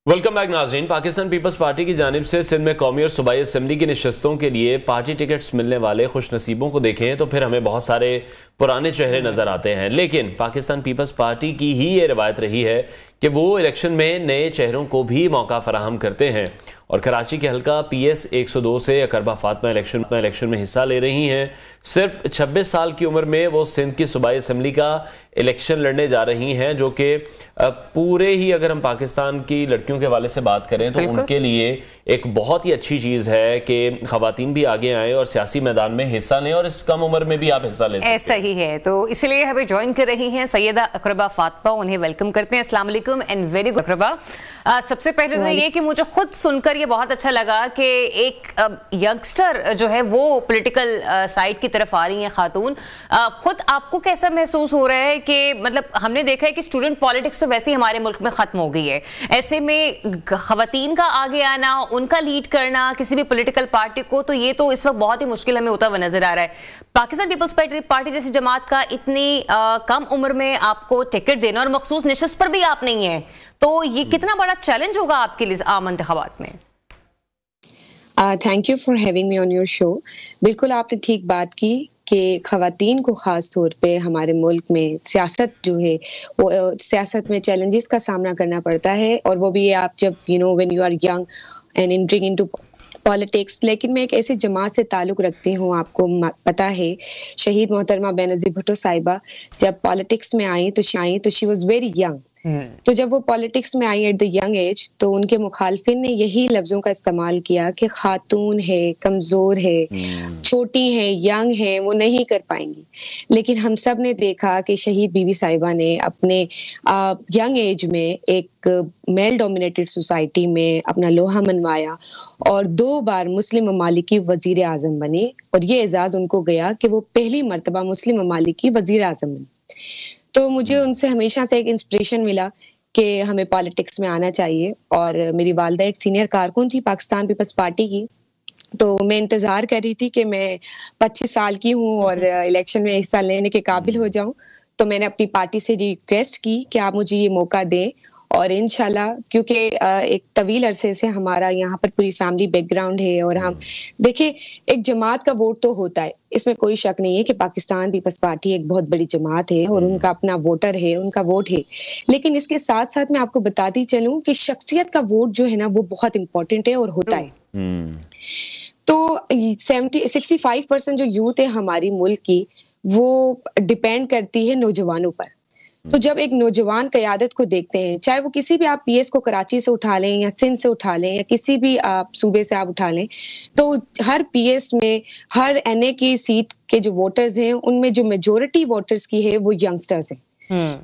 Welcome back नाजरीन। Pakistan peoples party की जानिब से सिंध में कौमी और सूबाई असम्बली की नशस्तों के लिए पार्टी टिकट्स मिलने वाले खुश नसीबों को देखें तो फिर हमें बहुत सारे पुराने चेहरे नजर आते हैं, लेकिन पाकिस्तान पीपल्स पार्टी की ही ये रवायत रही है कि वो इलेक्शन में नए चेहरों को भी मौका फराहम करते हैं। और कराची के हल्का PS 102 से अकरबा फातिमा इलेक्शन में हिस्सा ले रही हैं। सिर्फ 26 साल की उम्र में वो सिंध की सूबाई असम्बली का इलेक्शन लड़ने जा रही हैं, जो कि पूरे ही अगर हम पाकिस्तान की लड़कियों के हवाले से बात करें तो उनके लिए एक बहुत ही अच्छी चीज़ है कि ख़वातीन भी आगे आएँ और सियासी मैदान में हिस्सा लें, और इस कम उम्र में भी आप हिस्सा ले सकते हैं। ऐसा ही है, तो इसलिए हमें ज्वाइन कर रही हैं सैयदा अकरबा फातिमा। उन्हें वेलकम करते हैं। अस्सलाम वालेकुम एंड वेरी गुड अकरबा। सबसे पहले तो ये कि मुझे खुद सुनकर ये बहुत अच्छा लगा कि एक यंगस्टर जो है वो पॉलिटिकल साइड की तरफ आ रही हैं खातून। खुद आपको कैसा महसूस हो रहा है कि मतलब हमने देखा है कि स्टूडेंट पॉलिटिक्स तो वैसे ही हमारे मुल्क में खत्म हो गई है, ऐसे में खवातीन का आगे आना, उनका लीड करना किसी भी पॉलिटिकल पार्टी को, तो ये तो इस वक्त बहुत ही मुश्किल हमें होता हुआ नजर आ रहा है। पाकिस्तान पीपल्स पार्टी जैसी जमात का इतनी कम उम्र में आपको टिकट देना और मखसूस निशस्त पर भी आप नहीं है, तो ये कितना बड़ा चैलेंज होगा आपके लिए आम इंतखाबात में? Thank you for having me on your show. बिल्कुल आपने ठीक बात की कि खवातीन को ख़ास तौर पे हमारे मुल्क में सियासत जो है वो सियासत में चैलेंजेस का सामना करना पड़ता है, और वो भी आप जब when you are young and entering into politics. लेकिन मैं एक ऐसी जमात से ताल्लुक़ रखती हूँ, आपको पता है शहीद मोहतरमा बेनज़ीर भुट्टो साहिबा जब पॉलिटिक्स में आई तो शी वाज वेरी यंग। तो जब वो पॉलिटिक्स में आई एट द यंग एज, तो उनके मुखालफिन ने यही लफ्जों का इस्तेमाल किया कि खातून है, कमजोर है, छोटी है, यंग है, वो नहीं कर पाएंगी। लेकिन हम सब ने देखा कि शहीद बीबी साहिबा ने अपने यंग एज में एक मेल डोमिनेटेड सोसाइटी में अपना लोहा मनवाया और 2 बार मुस्लिम ममालिक की वजीर आजम बनी, और ये एजाज उनको गया कि वो पहली मरतबा मुस्लिम ममालिक की वजीर आजम बनी। तो मुझे उनसे हमेशा से एक इंस्पिरेशन मिला कि हमें पॉलिटिक्स में आना चाहिए। और मेरी वालिदा एक सीनियर कारकुन थी पाकिस्तान पीपल्स पार्टी की, तो मैं इंतज़ार कर रही थी कि मैं 25 साल की हूँ और इलेक्शन में हिस्सा लेने के काबिल हो जाऊँ। तो मैंने अपनी पार्टी से रिक्वेस्ट की कि आप मुझे ये मौका दें, और इंशाल्लाह क्योंकि एक तवील अरसे से हमारा यहाँ पर पूरी फैमिली बैकग्राउंड है, और हम देखिए एक जमात का वोट तो होता है, इसमें कोई शक नहीं है कि पाकिस्तान पीपल्स पार्टी एक बहुत बड़ी जमात है और उनका अपना वोटर है, उनका वोट है। लेकिन इसके साथ साथ मैं आपको बताती चलूं कि शख्सियत का वोट जो है ना वो बहुत इंपॉर्टेंट है और होता है। तो 65% जो यूथ है हमारी मुल्क की, वो डिपेंड करती है नौजवानों पर। तो जब एक नौजवान क़यादत को देखते हैं, चाहे वो किसी भी आप PS को कराची से उठा लें या सिंध से उठा लें या किसी भी आप सूबे से आप उठा लें, तो हर PS में हर NA की सीट के जो वोटर्स हैं उनमें जो मेजोरिटी वोटर्स की है वो यंगस्टर्स हैं।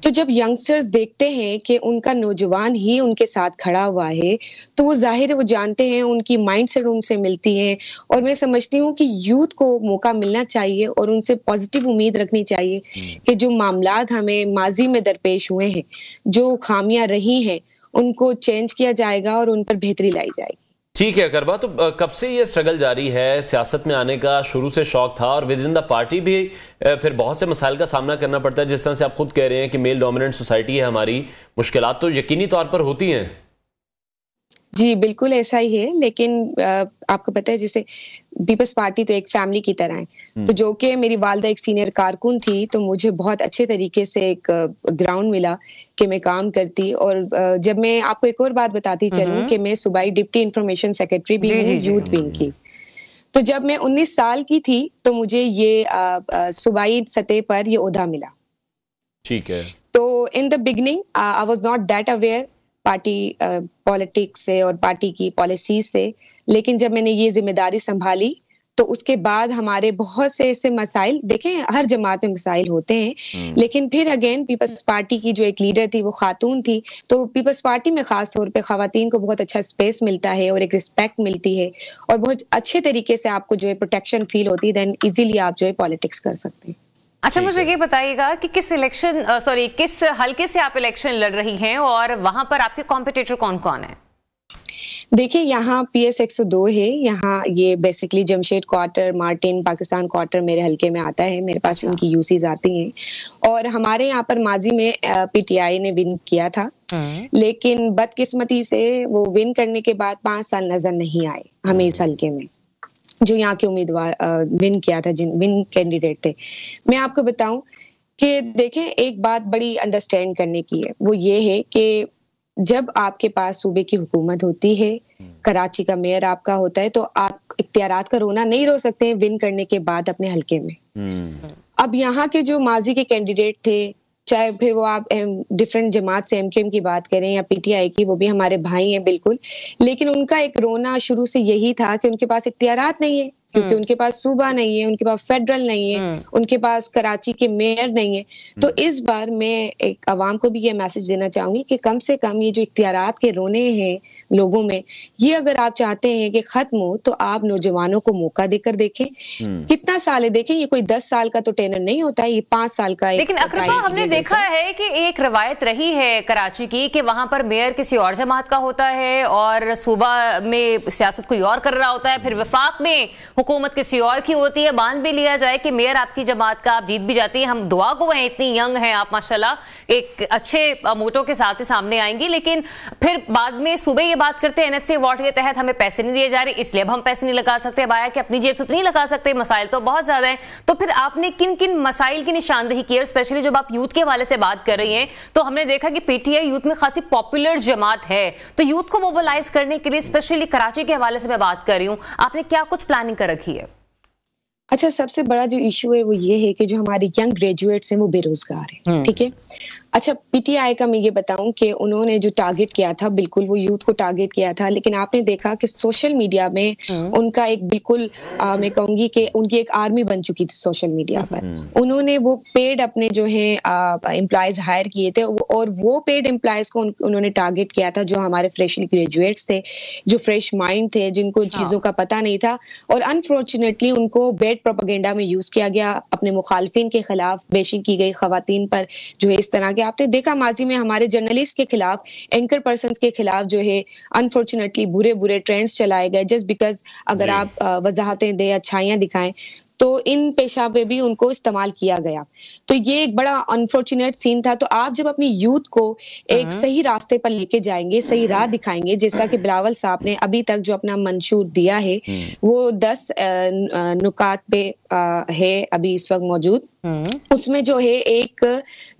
तो जब यंगस्टर्स देखते हैं कि उनका नौजवान ही उनके साथ खड़ा हुआ है, तो वो जाहिर है वो जानते हैं, उनकी माइंडसेट उनसे मिलती है। और मैं समझती हूँ कि यूथ को मौका मिलना चाहिए और उनसे पॉजिटिव उम्मीद रखनी चाहिए कि जो मामलात हमें माजी में दरपेश हुए हैं, जो खामियां रही हैं, उनको चेंज किया जाएगा और उन पर बेहतरी लाई जाएगी। ठीक है अकरबा, तो कब से ये स्ट्रगल जारी है? सियासत में आने का शुरू से शौक था और विद इन द पार्टी भी फिर बहुत से मसाइल का सामना करना पड़ता है, जिस तरह से आप खुद कह रहे हैं कि मेल डोमिनेंट सोसाइटी है हमारी, मुश्किलात तो यकीनी तौर पर होती हैं। जी बिल्कुल ऐसा ही है, लेकिन आपको पता है जैसे पीपल्स पार्टी तो एक फैमिली की तरह है। तो जो कि मेरी वालिदा एक सीनियर कारकुन थी, तो मुझे बहुत अच्छे तरीके से एक ग्राउंड मिला कि मैं काम करती। और जब मैं आपको एक और बात बताती चलूं कि मैं सूबाई डिप्टी इंफॉर्मेशन सेक्रेटरी भी हूँ यूथ विंग की। तो जब मैं 19 साल की थी तो मुझे ये सूबाई सतह पर ये ओहदा मिला। ठीक है। तो in the beginning I was not that aware party politics से और पार्टी की पॉलिसीज से, लेकिन जब मैंने ये जिम्मेदारी संभाली तो उसके बाद हमारे बहुत से ऐसे मसाइल, देखें हर जमात में मसाइल होते हैं, लेकिन फिर अगेन पीपल्स पार्टी की जो एक लीडर थी वो खातून थी, तो पीपल्स पार्टी में खास तौर पे खवातीन को बहुत अच्छा स्पेस मिलता है और एक रिस्पेक्ट मिलती है और बहुत अच्छे तरीके से आपको जो है प्रोटेक्शन फील होती है, देन इजीली आप जो है पॉलिटिक्स कर सकते हैं। अच्छा, मुझे ये बताइएगा कि किस हल्के से आप इलेक्शन लड़ रही हैं और वहां पर आपके कॉम्पिटिटर कौन कौन है? देखिए यहाँ PS 102 है, यहाँ ये basically Jamshed quarter, Martin, Pakistan quarter मेरे हलके में आता है, मेरे पास इनकी यूसीज आती हैं। और हमारे यहाँ पर माजी में PTI ने विन किया था, लेकिन बदकिस्मती से वो विन करने के बाद 5 साल नजर नहीं आए हमें इस हलके में, जो यहाँ के उम्मीदवार विन किया था, जिन विन कैंडिडेट थे। मैं आपको बताऊं कि देखें, एक बात बड़ी अंडरस्टैंड करने की है, वो ये है कि जब आपके पास सूबे की हुकूमत होती है, कराची का मेयर आपका होता है, तो आप इख्तियारात का रोना नहीं रो सकते हैं विन करने के बाद अपने हलके में। अब यहाँ के जो माजी के कैंडिडेट थे, चाहे फिर वो आप डिफरेंट जमात से MKM की बात करें या PTI की, वो भी हमारे भाई हैं बिल्कुल, लेकिन उनका एक रोना शुरू से यही था कि उनके पास इख्तियारात नहीं है, क्योंकि उनके पास सूबा नहीं है, उनके पास फेडरल नहीं है, उनके पास कराची के मेयर नहीं है। तो इस बार मैं एक अवाम को भी ये मैसेज देना चाहूंगी कि कम से कम ये जो इख्तियारात के रोने हैं लोगों में, ये अगर आप चाहते हैं कि खत्म हो, तो आप नौजवानों को मौका देकर देखें। कितना साल है, देखें, ये कोई 10 साल का तो टेनर नहीं होता है, ये 5 साल का। लेकिन अकरबा, हमने देखा है कि एक रवायत रही है कराची की कि वहां पर मेयर किसी और जमात का होता है और सूबा में सियासत कोई और कर रहा होता है, फिर वफाक में हुकूमत किसी और की होती है। मान भी लिया जाए कि मेयर आपकी जमात का, आप जीत भी जाती है, हम दुआ को हैं, इतनी यंग हैं आप माशाल्लाह, एक अच्छे मोटो के साथ ही सामने आएंगी, लेकिन फिर बाद में सुबह ये बात करते हैं NFC अवार्ड के तहत हमें पैसे नहीं दिए जा रहे, इसलिए अब हम पैसे नहीं लगा सकते। अब आया कि अपनी जेब से उतनी लगा सकते, मसाइल तो बहुत ज्यादा है। तो फिर आपने किन किन मसाइल की निशानदेही की है, स्पेशली जब आप यूथ के हवाले से बात कर रही हैं, तो हमने देखा कि PTI यूथ में खासी पॉपुलर जमात है, तो यूथ को मोबिलाइज करने के लिए स्पेशली कराची के हवाले से मैं बात कर रही हूँ, आपने क्या कुछ प्लानिंग कर रखी है? अच्छा, सबसे बड़ा जो इशू है वो ये है कि जो हमारे यंग ग्रेजुएट्स हैं वो बेरोजगार हैं, ठीक है। अच्छा, PTI का मैं ये बताऊं कि उन्होंने जो टारगेट किया था, बिल्कुल वो यूथ को टारगेट किया था, लेकिन आपने देखा कि सोशल मीडिया में उनका एक बिल्कुल मैं कहूंगी कि उनकी एक आर्मी बन चुकी थी सोशल मीडिया पर। उन्होंने वो पेड अपने जो है एम्प्लॉयज हायर किए थे, और वो पेड एम्प्लॉयज को उन्होंने टारगेट किया था जो हमारे फ्रेशली ग्रेजुएट्स थे, जो फ्रेश माइंड थे, जिनको चीजों का पता नहीं था, और अनफॉर्चुनेटली उनको बेड प्रोपेगेंडा में यूज किया गया, अपने मुखालफिन के खिलाफ बेशिंग की गई, खवातीन पर जो है इस तरह के आपने देखा माजी में हमारे जर्नलिस्ट के खिलाफ, एंकर पर्सन्स के खिलाफ जो है अनफॉर्चुनेटली बुरे बुरे ट्रेंड्स चलाए गए, जस्ट बिकॉज अगर आप वजाहतें दें, अच्छाइयां दिखाएं, तो इन पेशा पे भी उनको इस्तेमाल किया गया। तो ये एक बड़ा अनफॉर्चुनेट सीन था। तो आप जब अपनी यूथ को एक सही रास्ते पर लेके जाएंगे, सही राह दिखाएंगे, जैसा कि बिलावल साहब ने अभी तक जो अपना मंशूर दिया है वो 10 नुकात पे है अभी इस वक्त मौजूद, उसमें जो है एक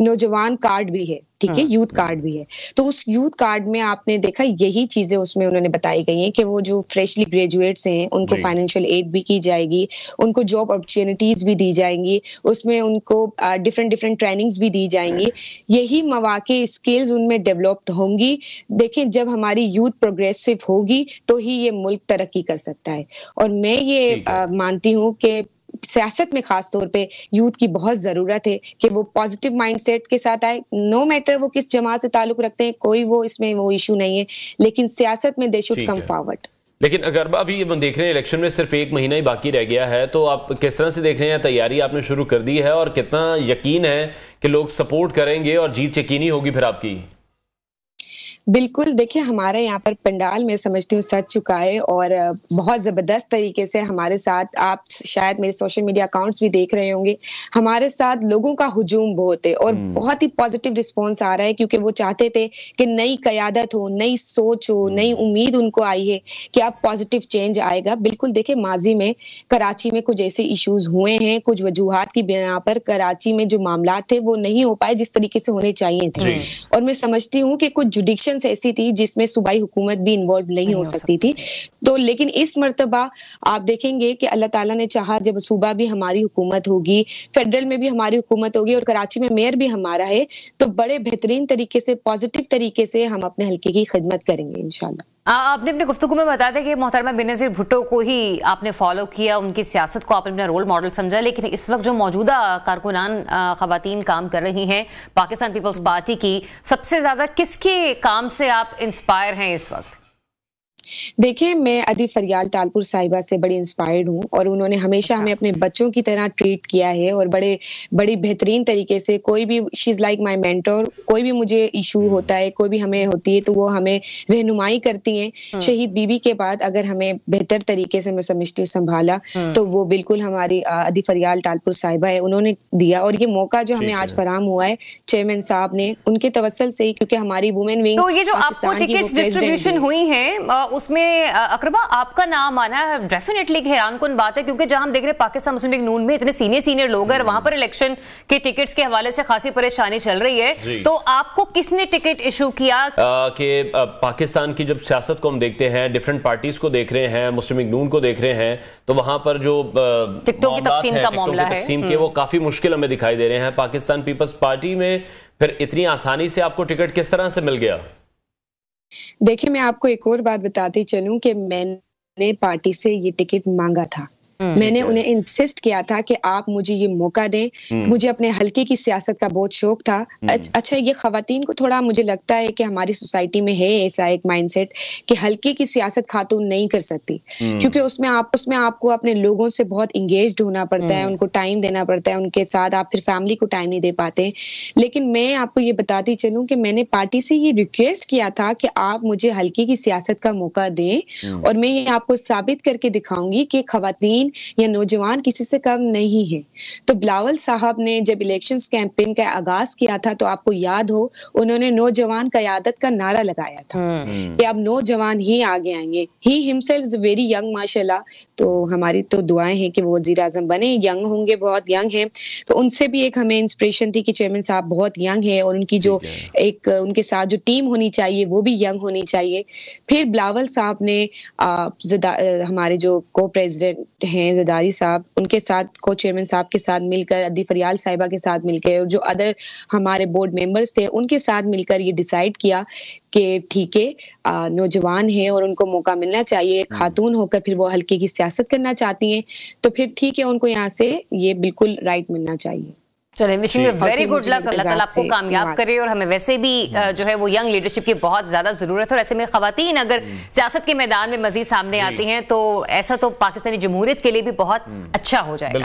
नौजवान कार्ड भी है, ठीक है, यूथ कार्ड भी है। तो उस यूथ कार्ड में आपने देखा यही चीजें उसमें उन्होंने बताई गई हैं कि वो जो फ्रेशली ग्रेजुएट्स हैं उनको फाइनेंशियल एड भी की जाएगी, उनको जॉब अपॉर्चुनिटीज भी दी जाएंगी, उसमें उनको डिफरेंट ट्रेनिंग्स भी दी जाएंगी, यही मौके स्किल्स उनमें डेवलप्ड होंगी। देखें, जब हमारी यूथ प्रोग्रेसिव होगी तो ही ये मुल्क तरक्की कर सकता है। और मैं ये मानती हूँ कि सियासत में खास तौर पे यूथ की बहुत जरूरत है कि वो पॉजिटिव माइंडसेट के साथ आए, नो मैटर वो किस जमात से ताल्लुक रखते हैं, कोई वो इसमें वो इशू नहीं है, लेकिन सियासत में दे शुड कम फॉरवर्ड। लेकिन अगर अभी हम देख रहे हैं इलेक्शन में सिर्फ 1 महीना ही बाकी रह गया है, तो आप किस तरह से देख रहे हैं, तैयारी आपने शुरू कर दी है और कितना यकीन है कि लोग सपोर्ट करेंगे और जीत यकीनी होगी फिर आपकी? बिल्कुल, देखिए हमारे यहाँ पर पंडाल मैं समझती हूँ सज चुका है, और बहुत ज़बरदस्त तरीके से हमारे साथ, आप शायद मेरे सोशल मीडिया अकाउंट्स भी देख रहे होंगे, हमारे साथ लोगों का हुजूम बहुत है और बहुत ही पॉजिटिव रिस्पॉन्स आ रहा है, क्योंकि वो चाहते थे कि नई क़यादत हो, नई सोच हो, नई उम्मीद उनको आई है कि अब पॉजिटिव चेंज आएगा। बिल्कुल, देखिए माजी में कराची में कुछ ऐसे इशूज़ हुए हैं, कुछ वजूहात की बिना पर कराची में जो मामला थे वो नहीं हो पाए जिस तरीके से होने चाहिए थे, और मैं समझती हूँ कि कुछ जुडिक्शन ऐसी थी जिसमें सूबाई हुकूमत भी इन्वॉल्व नहीं हो सकती थी। तो लेकिन इस मर्तबा आप देखेंगे कि अल्लाह ताला ने चाहा, जब सूबा भी हमारी हुकूमत होगी, फेडरल में भी हमारी हुकूमत होगी और कराची में मेयर भी हमारा है, तो बड़े बेहतरीन तरीके से, पॉजिटिव तरीके से हम अपने हल्के की खिदमत करेंगे इंशाल्लाह। आपने अपने गुफ्तगू में बताया था कि मोहतरमा बेनज़ीर भुट्टो को ही आपने फॉलो किया, उनकी सियासत को आपने अपना रोल मॉडल समझा, लेकिन इस वक्त जो मौजूदा कारकुनान खवातीन काम कर रही हैं पाकिस्तान पीपल्स पार्टी की, सबसे ज्यादा किसके काम से आप इंस्पायर हैं इस वक्त? देखिए, मैं अदी फरियाल तालपुर साहिबा से बड़ी इंस्पायर्ड हूँ और उन्होंने हमेशा हमें अपने बच्चों की तरह ट्रीट किया है और बड़ी बेहतरीन तरीके से कोई भी she is like my mentor. कोई भी मुझे इशू होता है, कोई भी हमें होती है तो वो हमें रहनुमाई करती हैं। शहीद बीबी के बाद अगर हमें बेहतर तरीके से मैं समझती हूँ संभाला तो वो बिल्कुल हमारी अदी फरियाल तालपुर साहिबा है, उन्होंने दिया। और ये मौका जो हमें आज फराहम हुआ है चेयरमैन साहब ने, उनके तवस्सुल से ही, क्योंकि हमारी वुमेन विंग तो ये जो आपको टिकट्स डिस्ट्रीब्यूशन हुई है उसमें अकरबा आपका नाम आना है डेफिनेटली हैरानकुन बात है, क्योंकि जहां हम देख रहे हैं पाकिस्तान मुस्लिम लीग नून में इतने सीनियर लोग हैं, वहां पर इलेक्शन के टिकट्स के हवाले से खासी परेशानी चल रही है। तो आपको किसने टिकट इशू किया? कि पाकिस्तान की जब सियासत को हम देखते हैं, डिफरेंट पार्टीज को देख रहे हैं, मुस्लिम लीग नून को देख रहे हैं, तो वहां पर जो टिकटों की तकसीम का मामला है, तकसीम के वो काफी मुश्किल हमें दिखाई दे रहे हैं। पाकिस्तान पीपल्स पार्टी में फिर इतनी आसानी से आपको टिकट किस तरह से मिल गया? देखिए, मैं आपको एक और बात बताती चलूं कि मैंने पार्टी से ये टिकट मांगा था। मैंने उन्हें इंसिस्ट किया था कि आप मुझे ये मौका दें। मुझे अपने हल्के की सियासत का बहुत शौक था। अच्छा, ये खवातीन को थोड़ा मुझे लगता है कि हमारी सोसाइटी में है ऐसा एक माइंडसेट कि हल्के की सियासत खातून नहीं कर सकती, क्योंकि उसमें आपको अपने लोगों से बहुत इंगेज्ड होना पड़ता है, उनको टाइम देना पड़ता है, उनके साथ आप फिर फैमिली को टाइम नहीं दे पाते। लेकिन मैं आपको ये बताती चलूं कि मैंने पार्टी से ये रिक्वेस्ट किया था कि आप मुझे हल्के की सियासत का मौका दें और मैं ये आपको साबित करके दिखाऊंगी कि खवातीन या नौजवान किसी से कम नहीं है। तो बिलावल साहब ने जब इलेक्शंस कैंपेन का आगाज किया था तो आपको याद हो उन्होंने नौजवान क़यादत का नारा लगाया था कि अब नौजवान ही आगे आएंगे। He himself is very young माशाल्लाह, तो हमारी तो दुआएं हैं कि वो वज़ीर आज़म बने, यंग होंगे, बहुत यंग हैं। तो उनसे भी एक हमें इंस्पिरेशन थी कि चेयरमैन साहब बहुत यंग है और उनकी जो एक उनके साथ जो टीम होनी चाहिए वो भी यंग होनी चाहिए। फिर बिलावल साहब ने हमारे जो को प्रेसिडेंट हैं ज़रदारी साहब, उनके साथ को चेयरमैन साहब के साथ मिलकर, अदी फरियाल साहिबा के साथ मिलकर और जो अदर हमारे बोर्ड मेंबर्स थे उनके साथ मिलकर ये डिसाइड किया कि ठीक है नौजवान है और उनको मौका मिलना चाहिए। खातून होकर फिर वो हल्के की सियासत करना चाहती हैं तो फिर ठीक है, उनको यहाँ से ये बिल्कुल राइट मिलना चाहिए। चलिए, wishing you very good luck, Allah ताला आपको कामयाब करे। और हमें वैसे भी जो है वो यंग लीडरशिप की बहुत ज्यादा जरूरत है, और ऐसे में खवातीन अगर सियासत के मैदान में मजीद सामने आती हैं तो ऐसा तो पाकिस्तानी जमहूरियत के लिए भी बहुत अच्छा हो जाएगा।